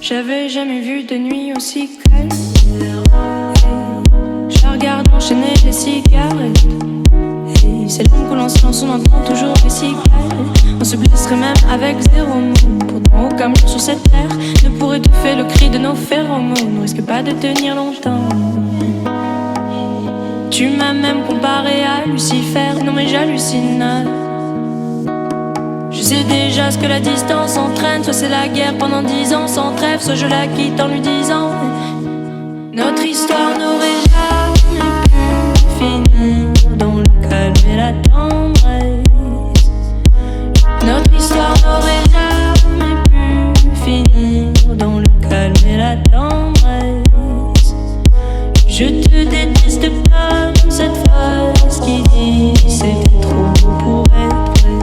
J'avais jamais vu de nuit aussi calme. Je la regarde enchaîner les cigarettes. Et c'est longue coule en silence, on entend toujours les cigales. On se blesserait même avec zéro mot. Pourtant aucun mur sur cette terre ne pourrait étouffer le cri de nos phéromones. On risque pas de tenir longtemps. Tu m'as même comparé à Lucifer. Non mais j'hallucine. Je sais déjà ce que la distance entraîne. Soit c'est la guerre pendant 10 ans sans trêve, soit je la quitte en lui disant notre histoire n'aurait jamais pu finir dans le calme et la tendresse. Notre histoire n'aurait jamais pu finir dans le calme et la tendresse. Je te déteste comme cette phrase qui dit c'était trop beau pour être vrai.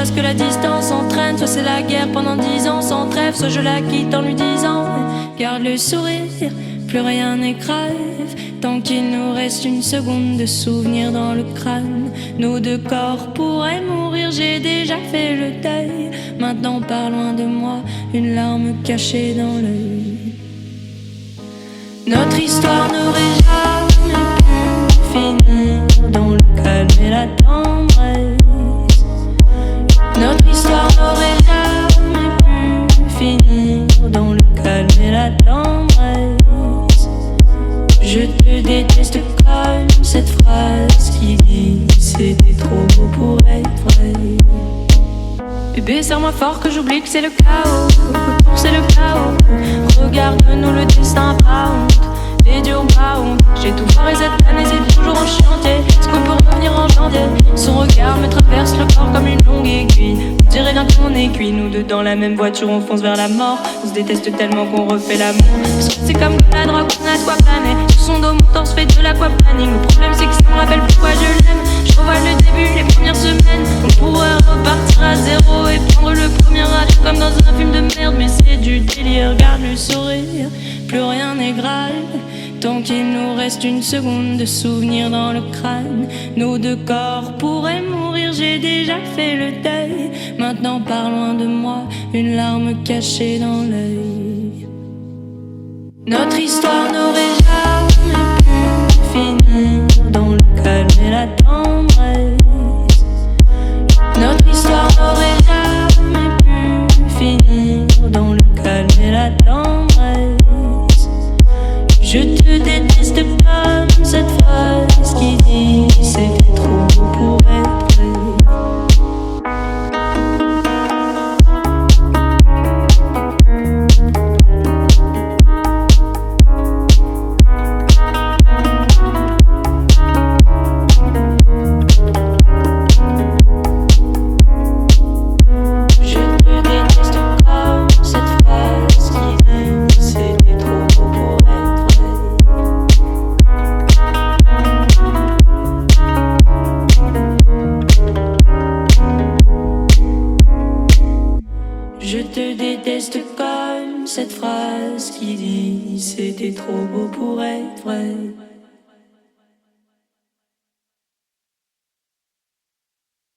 Ce que la distance entraîne, soit c'est la guerre pendant 10 ans sans trêve, soit je la quitte en lui disant garde le sourire, plus rien n'est grave, tant qu'il nous reste une seconde de souvenir dans le crâne. Nos deux corps pourraient mourir, j'ai déjà fait le deuil. Maintenant pars loin de moi, une larme cachée dans l'œil. Notre histoire n'aurait jamais pu finir dans le calme et la tendresse. Notre histoire n'aurait jamais pu finir dans le calme et la tendresse. Je te déteste comme cette phrase qui dit c'était trop beau pour être vrai. Bébé, serre-moi fort que j'oublie que c'est le chaos. C'est le chaos. Regarde-nous, le destin pas honte. Les dieux ont pas honte. J'ai tout foiré cette année, c'est toujours en chantier. Est-ce qu'on peut revenir en janvier? Son regard me traverse le corps comme une longue aiguille. On dirait bien qu'on est cuit, nous deux dans la même voiture, on fonce vers la mort. On se déteste tellement qu'on refait l'amour. C'est comme la drogue, on a de quoi planer. Sur son dos, mon torse fait de l'aquaplaning. Le problème c'est que ça me rappelle pourquoi je l'aime. Je revois le début, les premières semaines. On pourrait repartir à zéro et prendre le premier avion comme dans un film de merde. Mais c'est du délire, regarde le sourire. Plus rien n'est grave, tant qu'il nous reste une seconde de souvenir dans le crâne. Nos deux corps pourraient mourir, j'ai déjà fait le deuil. Maintenant pars loin de moi, une larme cachée dans l'œil. Notre histoire n'aurait jamais pu finir dans le calme et la tendresse. Notre histoire n'aurait jamais pu finir dans le calme et la tendresse. Je te déteste comme cette phrase qui dit c'était trop beau pour être vrai. Cette phrase qui dit c'était trop beau pour être vrai.